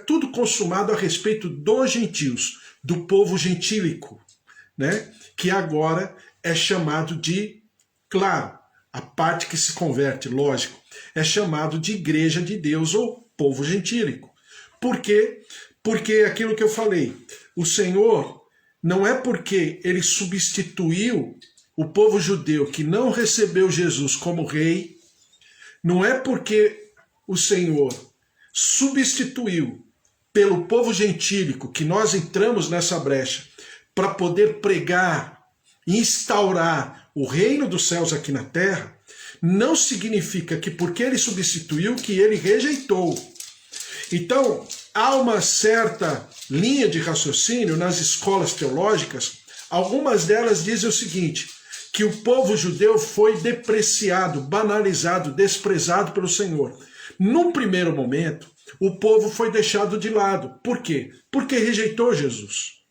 tudo consumado a respeito dos gentios, do povo gentílico, né? Que agora é chamado de, claro, a parte que se converte, lógico, é chamado de igreja de Deus ou povo gentílico. Por quê? Porque aquilo que eu falei, o Senhor não é porque ele substituiu o povo judeu que não recebeu Jesus como rei, não é porque o Senhor substituiu pelo povo gentílico que nós entramos nessa brecha para poder pregar, instaurar o reino dos céus aqui na terra, não significa que porque ele substituiu que ele rejeitou. Então, há uma certa linha de raciocínio nas escolas teológicas, algumas delas dizem o seguinte, que o povo judeu foi depreciado, banalizado, desprezado pelo Senhor. Num primeiro momento, o povo foi deixado de lado. Por quê? Porque rejeitou Jesus.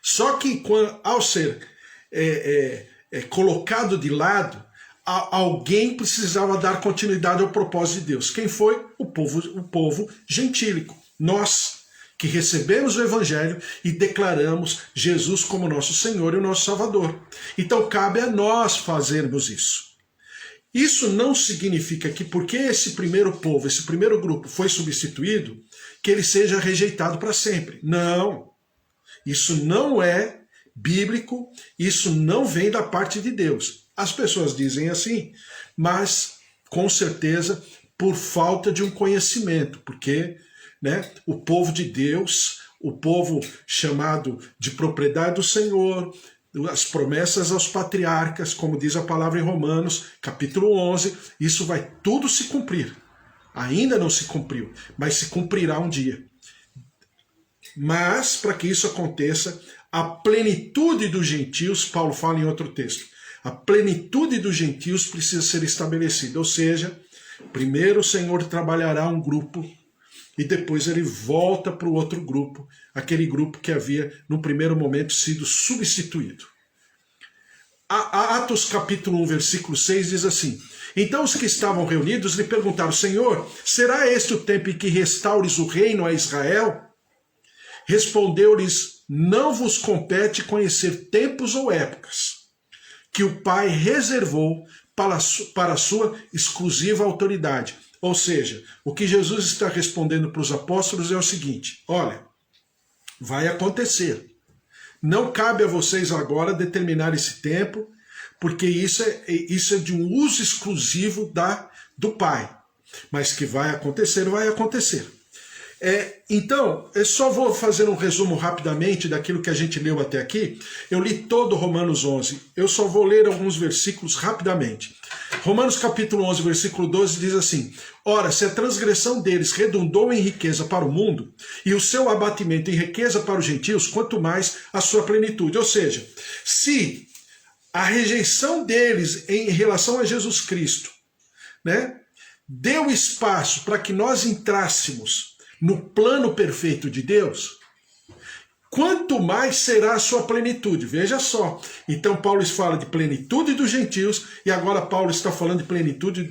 Só que ao ser colocado de lado, alguém precisava dar continuidade ao propósito de Deus. Quem foi? O povo gentílico. Nós que recebemos o Evangelho e declaramos Jesus como nosso Senhor e o nosso Salvador. Então cabe a nós fazermos isso. Isso não significa que porque esse primeiro povo, esse primeiro grupo foi substituído, que ele seja rejeitado para sempre. Não. Isso não é bíblico, isso não vem da parte de Deus. As pessoas dizem assim, mas com certeza por falta de um conhecimento, porque o povo de Deus, o povo chamado de propriedade do Senhor, as promessas aos patriarcas, como diz a palavra em Romanos, capítulo 11, isso vai tudo se cumprir. Ainda não se cumpriu, mas se cumprirá um dia. Mas, para que isso aconteça, a plenitude dos gentios, Paulo fala em outro texto, a plenitude dos gentios precisa ser estabelecida. Ou seja, primeiro o Senhor trabalhará um grupo e depois ele volta para o outro grupo, aquele grupo que havia, no primeiro momento, sido substituído. Atos capítulo 1, versículo 6 diz assim, então os que estavam reunidos lhe perguntaram, Senhor, será este o tempo em que restaures o reino a Israel? Respondeu-lhes, não vos compete conhecer tempos ou épocas que o Pai reservou para a sua exclusiva autoridade. Ou seja, o que Jesus está respondendo para os apóstolos é o seguinte, olha, vai acontecer. Não cabe a vocês agora determinar esse tempo, porque isso é de um uso exclusivo do Pai. Mas que vai acontecer, vai acontecer. Então, eu só vou fazer um resumo rapidamente daquilo que a gente leu até aqui. Eu li todo Romanos 11, eu só vou ler alguns versículos rapidamente. Romanos capítulo 11, versículo 12 diz assim, ora, se a transgressão deles redundou em riqueza para o mundo, e o seu abatimento em riqueza para os gentios, quanto mais a sua plenitude. Ou seja, se a rejeição deles em relação a Jesus Cristo, deu espaço para que nós entrássemos no plano perfeito de Deus, quanto mais será a sua plenitude. Veja só. Então Paulo fala de plenitude dos gentios e agora Paulo está falando de plenitude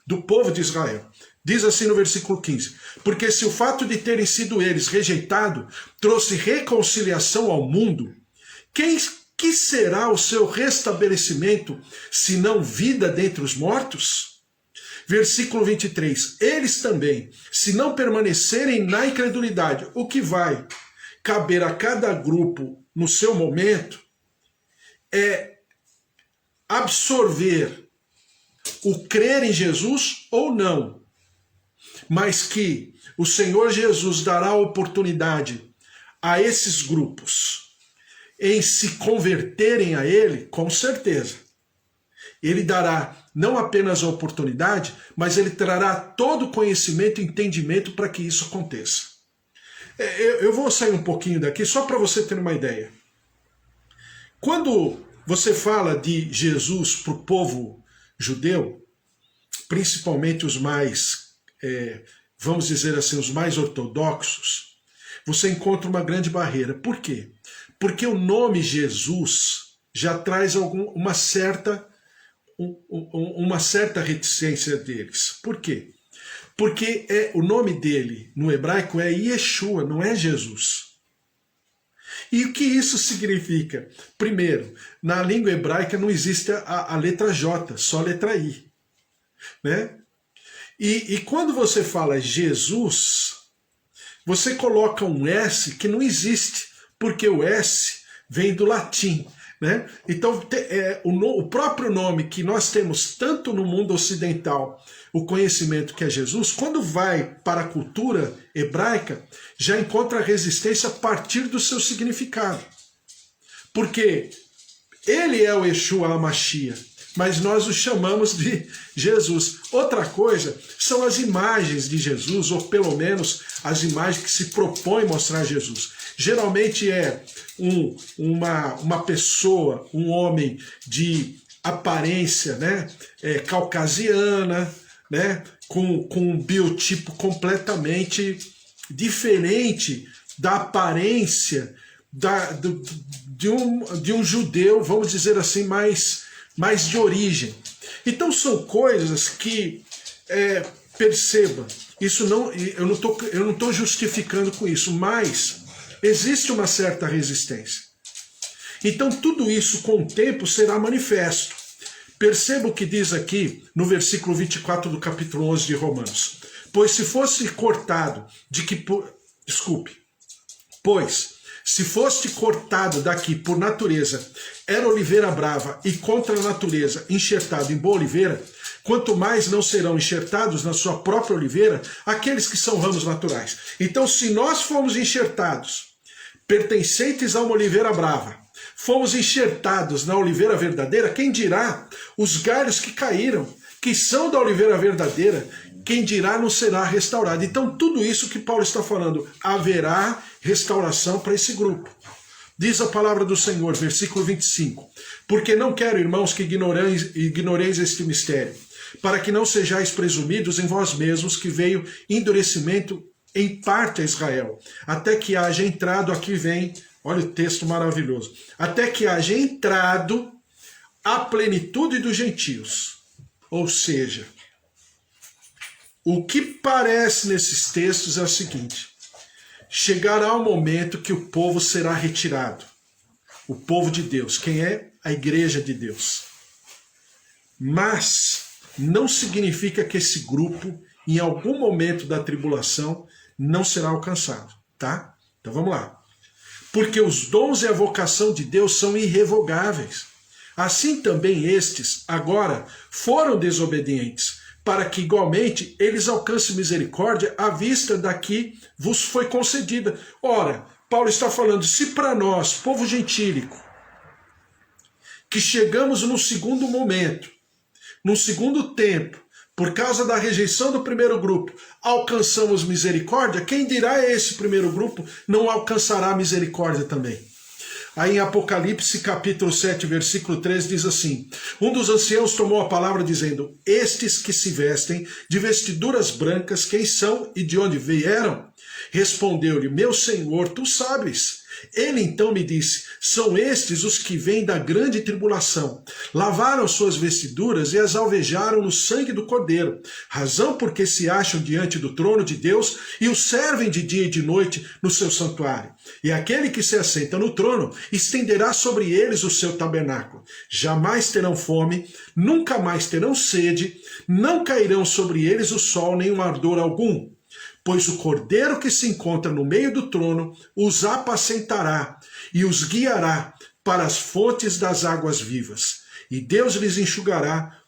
do povo de Israel. Diz assim no versículo 15, porque se o fato de terem sido eles rejeitados trouxe reconciliação ao mundo, que será o seu restabelecimento, se não vida dentre os mortos? Versículo 23, eles também, se não permanecerem na incredulidade, o que vai caber a cada grupo no seu momento é absorver o crer em Jesus ou não, mas que o Senhor Jesus dará oportunidade a esses grupos em se converterem a Ele, com certeza. Ele dará não apenas a oportunidade, mas Ele trará todo o conhecimento e entendimento para que isso aconteça. Eu vou sair um pouquinho daqui só para você ter uma ideia. Quando você fala de Jesus para o povo judeu, principalmente os mais, vamos dizer assim, os mais ortodoxos, você encontra uma grande barreira. Por quê? Porque o nome Jesus já traz uma certa reticência deles. Por quê? Porque o nome dele no hebraico é Yeshua, não é Jesus. E o que isso significa? Primeiro, na língua hebraica não existe a letra J, só a letra I. Né? E quando você fala Jesus, você coloca um S que não existe, porque o S vem do latim. Né? Então, o próprio nome que nós temos tanto no mundo ocidental, o conhecimento que é Jesus, quando vai para a cultura hebraica, já encontra resistência a partir do seu significado. Porque ele é o Yeshua HaMashiach, mas nós o chamamos de Jesus. Outra coisa são as imagens de Jesus, ou pelo menos as imagens que se propõem mostrar Jesus. Geralmente é uma pessoa, um homem de aparência, né, caucasiana, né, com um biotipo completamente diferente da aparência de um judeu, vamos dizer assim, mais de origem. Então são coisas que, perceba, isso não, eu não estou justificando com isso, mas existe uma certa resistência. Então tudo isso com o tempo será manifesto. Perceba o que diz aqui no versículo 24 do capítulo 11 de Romanos. Pois se fosse cortado se foste cortado daqui por natureza, era oliveira brava e contra a natureza enxertado em boa oliveira, quanto mais não serão enxertados na sua própria oliveira aqueles que são ramos naturais. Então, se nós fomos enxertados, pertencentes a uma oliveira brava, fomos enxertados na oliveira verdadeira, quem dirá os galhos que caíram, que são da oliveira verdadeira, quem dirá não será restaurado. Então tudo isso que Paulo está falando, haverá restauração para esse grupo. Diz a palavra do Senhor, versículo 25, porque não quero, irmãos, que ignoreis este mistério, para que não sejais presumidos em vós mesmos que veio endurecimento em parte a Israel, até que haja entrado, aqui vem, olha o texto maravilhoso, até que haja entrado a plenitude dos gentios. Ou seja, o que parece nesses textos é o seguinte: chegará o momento que o povo será retirado. O povo de Deus, quem é? A igreja de Deus. Mas não significa que esse grupo, em algum momento da tribulação, não será alcançado, tá? Então vamos lá. Porque os dons e a vocação de Deus são irrevogáveis. Assim também estes, agora, foram desobedientes, para que igualmente eles alcancem misericórdia à vista da que vos foi concedida. Ora, Paulo está falando, se para nós, povo gentílico, que chegamos num segundo momento, num segundo tempo, por causa da rejeição do primeiro grupo, alcançamos misericórdia, quem dirá esse primeiro grupo não alcançará misericórdia também? Aí em Apocalipse capítulo 7, versículo 13 diz assim: um dos anciãos tomou a palavra dizendo, estes que se vestem de vestiduras brancas, quem são e de onde vieram? Respondeu-lhe, meu Senhor, tu sabes. Ele então me disse, são estes os que vêm da grande tribulação. Lavaram suas vestiduras e as alvejaram no sangue do Cordeiro, razão porque se acham diante do trono de Deus e o servem de dia e de noite no seu santuário. E aquele que se assenta no trono estenderá sobre eles o seu tabernáculo. Jamais terão fome, nunca mais terão sede, não cairão sobre eles o sol nem um ardor algum. Pois o Cordeiro que se encontra no meio do trono os apacentará e os guiará para as fontes das águas vivas. E Deus lhes enxugará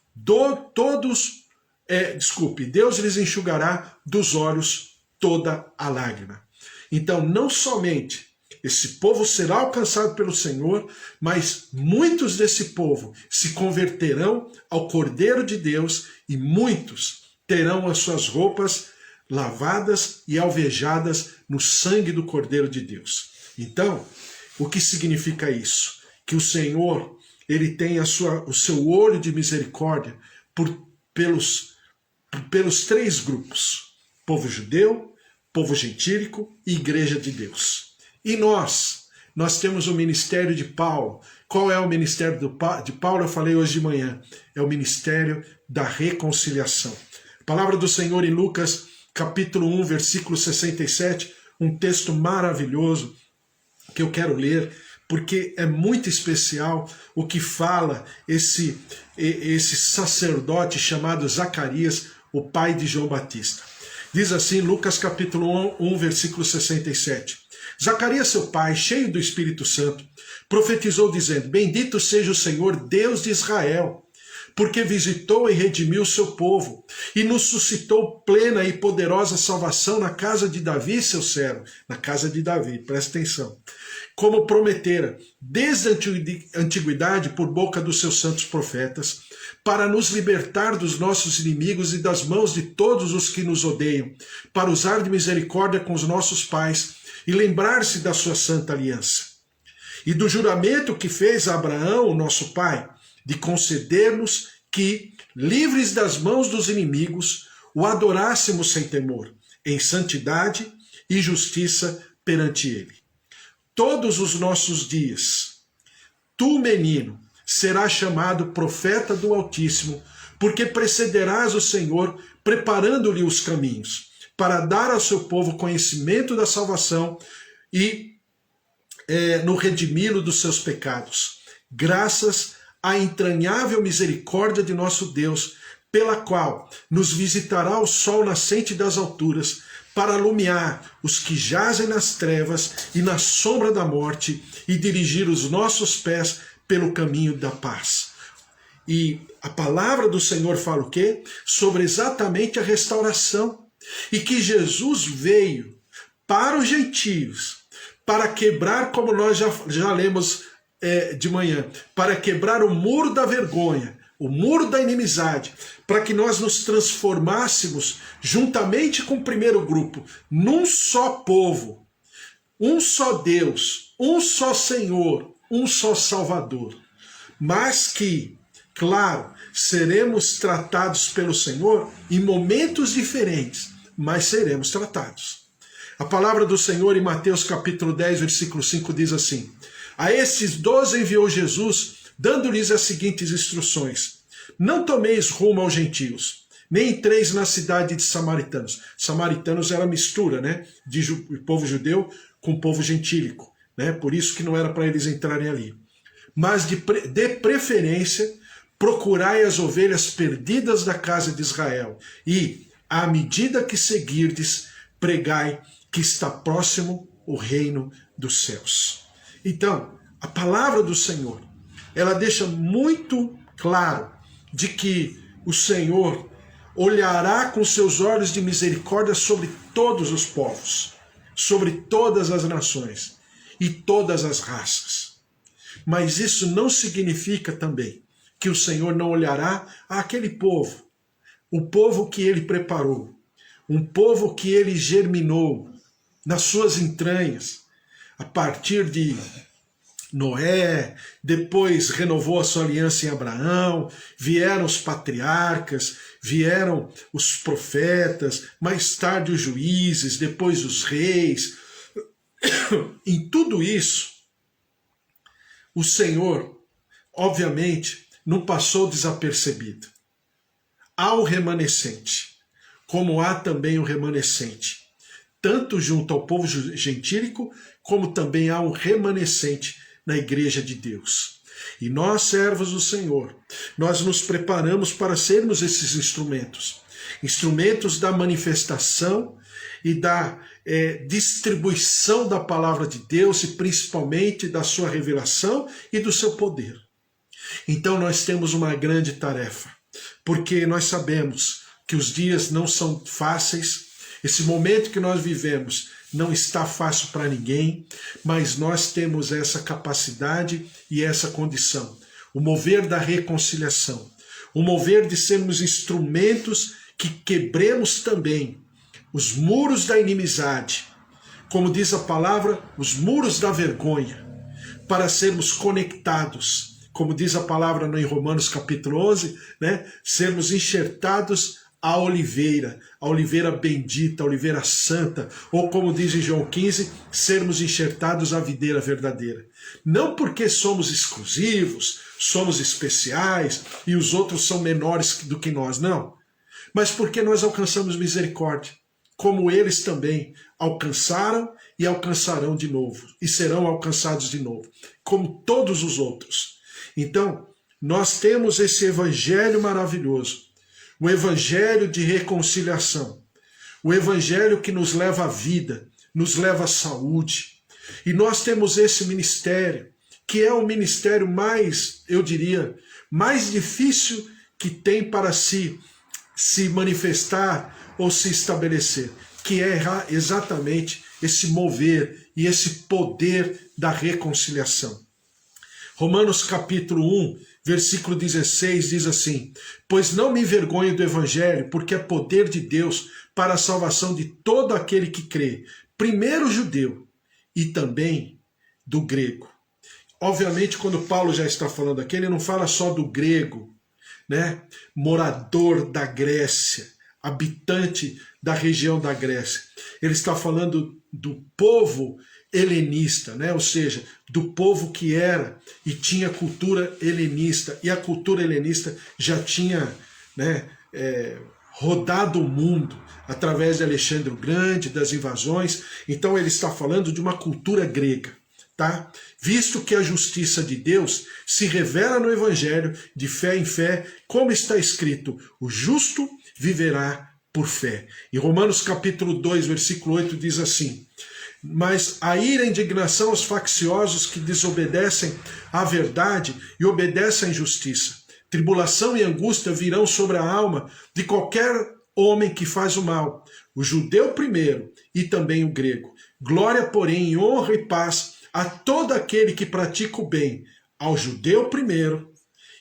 Deus lhes enxugará dos olhos toda a lágrima. Então, não somente esse povo será alcançado pelo Senhor, mas muitos desse povo se converterão ao Cordeiro de Deus e muitos terão as suas roupas lavadas e alvejadas no sangue do Cordeiro de Deus. Então, o que significa isso? Que o Senhor, ele tem o seu olho de misericórdia pelos três grupos: povo judeu, povo gentílico e igreja de Deus. E nós temos o ministério de Paulo. Qual é o ministério de Paulo? Eu falei hoje de manhã. É o ministério da reconciliação. palavra do Senhor em Lucas, capítulo 1, versículo 67, um texto maravilhoso que eu quero ler, porque é muito especial o que fala esse sacerdote chamado Zacarias, o pai de João Batista. Diz assim, Lucas capítulo 1, versículo 67. Zacarias, seu pai, cheio do Espírito Santo, profetizou dizendo: Bendito seja o Senhor, Deus de Israel, porque visitou e redimiu o seu povo, e nos suscitou plena e poderosa salvação na casa de Davi, seu servo. Na casa de Davi, presta atenção. Como prometera, desde a antiguidade, por boca dos seus santos profetas, para nos libertar dos nossos inimigos e das mãos de todos os que nos odeiam, para usar de misericórdia com os nossos pais e lembrar-se da sua santa aliança. E do juramento que fez a Abraão, o nosso pai, de conceder-nos que, livres das mãos dos inimigos, o adorássemos sem temor, em santidade e justiça perante ele. Todos os nossos dias, tu, menino, serás chamado profeta do Altíssimo, porque precederás o Senhor, preparando-lhe os caminhos, para dar ao seu povo conhecimento da salvação e no redimi-lo dos seus pecados, graças à entranhável misericórdia de nosso Deus, pela qual nos visitará o sol nascente das alturas, para alumiar os que jazem nas trevas e na sombra da morte, e dirigir os nossos pés pelo caminho da paz. E a palavra do Senhor fala o quê? Sobre exatamente a restauração. E que Jesus veio para os gentios, para quebrar, como nós já lemos de manhã, para quebrar o muro da vergonha, o muro da inimizade, para que nós nos transformássemos, juntamente com o primeiro grupo, num só povo, um só Deus, um só Senhor, um só Salvador. Mas que, claro, seremos tratados pelo Senhor em momentos diferentes, mas seremos tratados. A palavra do Senhor em Mateus capítulo 10, versículo 5 diz assim: A estes 12 enviou Jesus, dando-lhes as seguintes instruções: Não tomeis rumo aos gentios, nem entreis na cidade de samaritanos. Samaritanos era a mistura, né, de povo judeu com povo gentílico, né? Por isso que não era para eles entrarem ali. Mas de preferência, procurai as ovelhas perdidas da casa de Israel, e, à medida que seguirdes, pregai que está próximo o reino dos céus. Então, a palavra do Senhor, ela deixa muito claro de que o Senhor olhará com seus olhos de misericórdia sobre todos os povos, sobre todas as nações e todas as raças. Mas isso não significa também que o Senhor não olhará àquele povo, o povo que ele preparou, um povo que ele germinou nas suas entranhas, a partir de Noé, depois renovou a sua aliança em Abraão, vieram os patriarcas, vieram os profetas, mais tarde os juízes, depois os reis. Em tudo isso, o Senhor, obviamente, não passou desapercebido. Há o remanescente, como há também o remanescente, tanto junto ao povo gentílico, como também há um remanescente na igreja de Deus. E nós, servos do Senhor, nós nos preparamos para sermos esses instrumentos, instrumentos da manifestação e da distribuição da palavra de Deus e principalmente da sua revelação e do seu poder. Então nós temos uma grande tarefa, porque nós sabemos que os dias não são fáceis, esse momento que nós vivemos não está fácil para ninguém, mas nós temos essa capacidade e essa condição, o mover da reconciliação, o mover de sermos instrumentos que quebremos também os muros da inimizade, como diz a palavra, os muros da vergonha, para sermos conectados, como diz a palavra em Romanos capítulo 11, né? Sermos enxertados à oliveira bendita, a oliveira santa, ou como diz em João 15, sermos enxertados à videira verdadeira. Não porque somos exclusivos, somos especiais e os outros são menores do que nós, não. mas porque nós alcançamos misericórdia, como eles também alcançaram e alcançarão de novo, e serão alcançados de novo, como todos os outros. Então, nós temos esse evangelho maravilhoso, o evangelho de reconciliação, o evangelho que nos leva à vida, nos leva à saúde. E nós temos esse ministério, que é o ministério mais, eu diria, mais difícil que tem para se manifestar ou se estabelecer, que é exatamente esse mover e esse poder da reconciliação. Romanos capítulo 1, versículo 16 diz assim: pois não me envergonho do evangelho, porque é poder de Deus para a salvação de todo aquele que crê, primeiro o judeu e também do grego. Obviamente, quando Paulo já está falando aqui, ele não fala só do grego, né? Morador da Grécia, habitante da região da Grécia. Ele está falando do povo helenista, né? Ou seja, do povo que era e tinha cultura helenista. E a cultura helenista já tinha, né, rodado o mundo através de Alexandre o Grande, das invasões. Então ele está falando de uma cultura grega. Tá? Visto que a justiça de Deus se revela no Evangelho de fé em fé, como está escrito, o justo viverá por fé. Em Romanos capítulo 2, versículo 8 diz assim: mas a ira e a indignação aos facciosos que desobedecem à verdade e obedecem à injustiça. Tribulação e angústia virão sobre a alma de qualquer homem que faz o mal, o judeu primeiro e também o grego. Glória, porém, e honra e paz a todo aquele que pratica o bem, ao judeu primeiro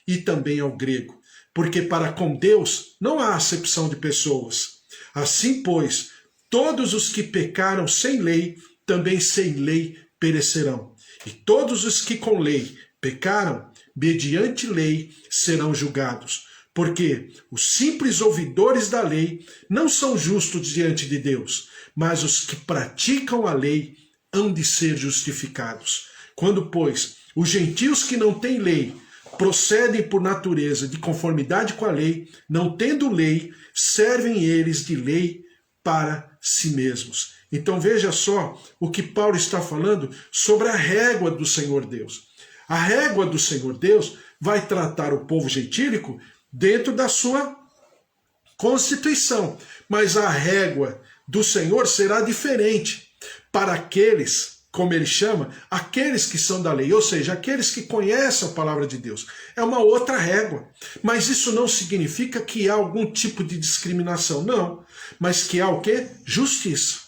e também ao grego, porque para com Deus não há acepção de pessoas. Assim, pois, todos os que pecaram sem lei, também sem lei perecerão. E todos os que com lei pecaram, mediante lei, serão julgados. Porque os simples ouvidores da lei não são justos diante de Deus, mas os que praticam a lei hão de ser justificados. Quando, pois, os gentios que não têm lei procedem por natureza de conformidade com a lei, não tendo lei, servem eles de lei para si mesmos. Então veja só o que Paulo está falando sobre a régua do Senhor Deus. A régua do Senhor Deus vai tratar o povo gentílico dentro da sua constituição, mas a régua do Senhor será diferente para aqueles, como ele chama, aqueles que são da lei, ou seja, aqueles que conhecem a palavra de Deus. É uma outra régua. Mas isso não significa que há algum tipo de discriminação, não. Mas que há o quê? Justiça.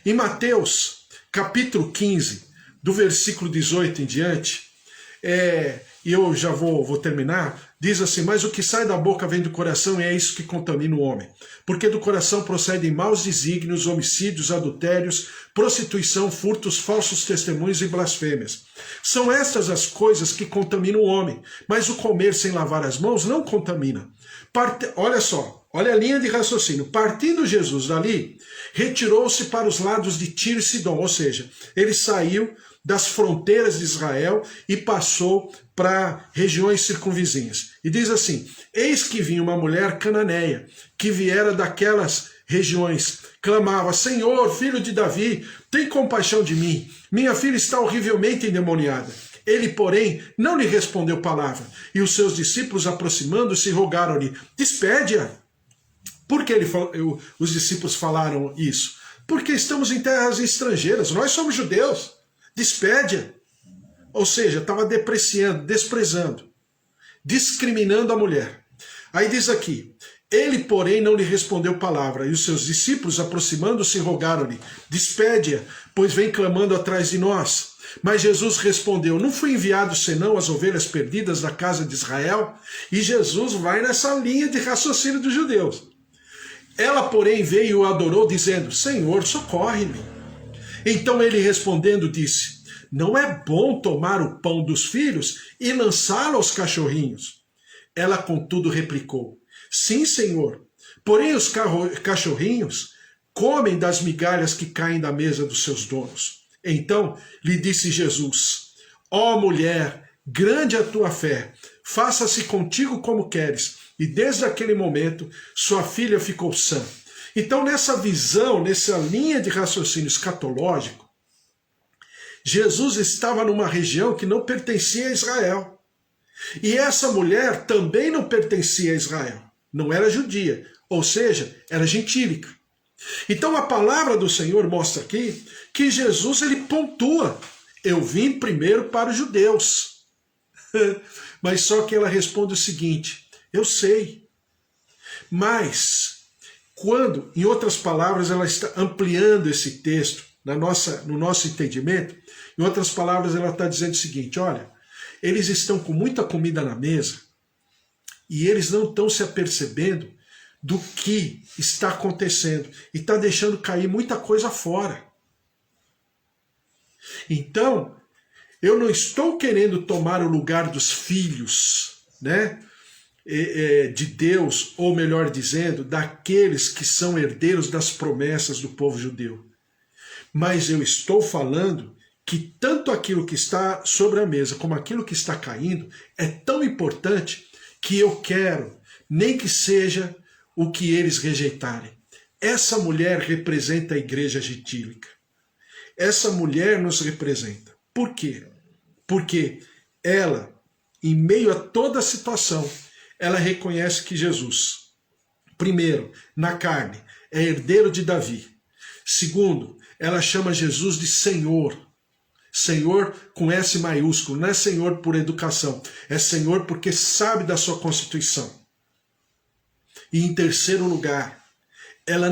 Em Mateus, capítulo 15, do versículo 18 em diante, e eu já vou terminar, diz assim: mas o que sai da boca vem do coração e é isso que contamina o homem. Porque do coração procedem maus desígnios, homicídios, adultérios, prostituição, furtos, falsos testemunhos e blasfêmias. São estas as coisas que contaminam o homem, mas o comer sem lavar as mãos não contamina. Olha só, olha a linha de raciocínio. Partindo Jesus dali, retirou-se para os lados de Tiro e Sidom, ou seja, ele saiu das fronteiras de Israel e passou para regiões circunvizinhas. E diz assim: eis que vinha uma mulher cananeia, que viera daquelas regiões, clamava: Senhor, filho de Davi, tem compaixão de mim, minha filha está horrivelmente endemoniada. Ele, porém, não lhe respondeu palavra, e os seus discípulos, aproximando-se, rogaram-lhe: despede-a. Por que os discípulos falaram isso? Porque estamos em terras estrangeiras, nós somos judeus. Despede-a. Ou seja, estava depreciando, desprezando, discriminando a mulher. Aí diz aqui: ele, porém, não lhe respondeu palavra, e os seus discípulos, aproximando-se, rogaram-lhe: despede-a, pois vem clamando atrás de nós. Mas Jesus respondeu: não fui enviado senão as ovelhas perdidas da casa de Israel? E Jesus vai nessa linha de raciocínio dos judeus. Ela, porém, veio e o adorou, dizendo: Senhor, socorre-me. Então ele respondendo disse: não é bom tomar o pão dos filhos e lançá-lo aos cachorrinhos. Ela, contudo, replicou: sim, Senhor, porém os cachorrinhos comem das migalhas que caem da mesa dos seus donos. Então lhe disse Jesus: ó mulher, grande a tua fé, faça-se contigo como queres. E desde aquele momento, sua filha ficou sã. Então, nessa visão, nessa linha de raciocínio escatológico, Jesus estava numa região que não pertencia a Israel. E essa mulher também não pertencia a Israel. Não era judia, ou seja, era gentílica. Então a palavra do Senhor mostra aqui que Jesus ele pontua: eu vim primeiro para os judeus. Mas só que ela responde o seguinte: eu sei. Mas quando, em outras palavras, ela está ampliando esse texto no nosso entendimento, em outras palavras ela está dizendo o seguinte: olha, eles estão com muita comida na mesa e eles não estão se apercebendo do que está acontecendo e está deixando cair muita coisa fora. Então, eu não estou querendo tomar o lugar dos filhos, né, de Deus, ou melhor dizendo, daqueles que são herdeiros das promessas do povo judeu. Mas eu estou falando que tanto aquilo que está sobre a mesa como aquilo que está caindo é tão importante que eu quero, nem que seja o que eles rejeitarem. Essa mulher representa a igreja gentílica. Essa mulher nos representa. Por quê? Porque ela, em meio a toda a situação, ela reconhece que Jesus, primeiro, na carne, é herdeiro de Davi. Segundo, ela chama Jesus de Senhor. Senhor com S maiúsculo, não é Senhor por educação, é Senhor porque sabe da sua constituição. E em terceiro lugar, ela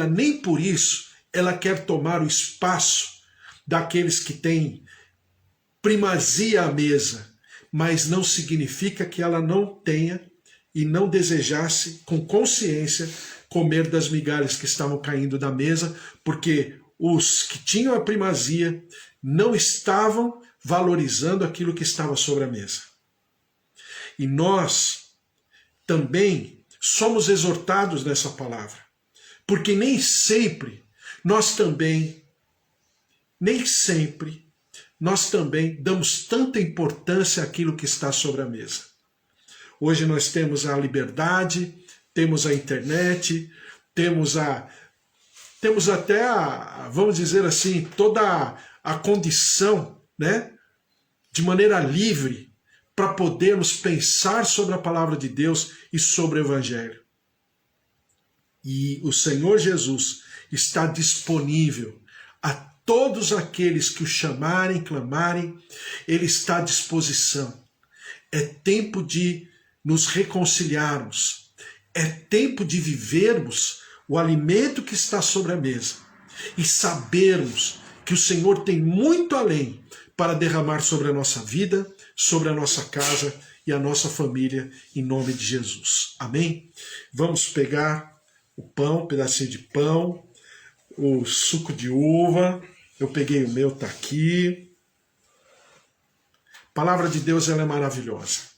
nem por isso ela quer tomar o espaço daqueles que têm primazia à mesa, mas não significa que ela não tenha e não desejasse com consciência comer das migalhas que estavam caindo da mesa, porque os que tinham a primazia não estavam valorizando aquilo que estava sobre a mesa. E nós também somos exortados nessa palavra, porque nem sempre nós também damos tanta importância àquilo que está sobre a mesa. Hoje nós temos a liberdade, temos a internet, temos até vamos dizer assim, toda a condição, né, de maneira livre, para podermos pensar sobre a palavra de Deus e sobre o Evangelho. E o Senhor Jesus está disponível a todos aqueles que o chamarem, clamarem, Ele está à disposição. É tempo de nos reconciliarmos, é tempo de vivermos o alimento que está sobre a mesa e sabermos que o Senhor tem muito além para derramar sobre a nossa vida, sobre a nossa casa e a nossa família, em nome de Jesus. Amém? Vamos pegar o pão, um pedacinho de pão, o suco de uva. Eu peguei o meu, está aqui. A palavra de Deus ela é maravilhosa.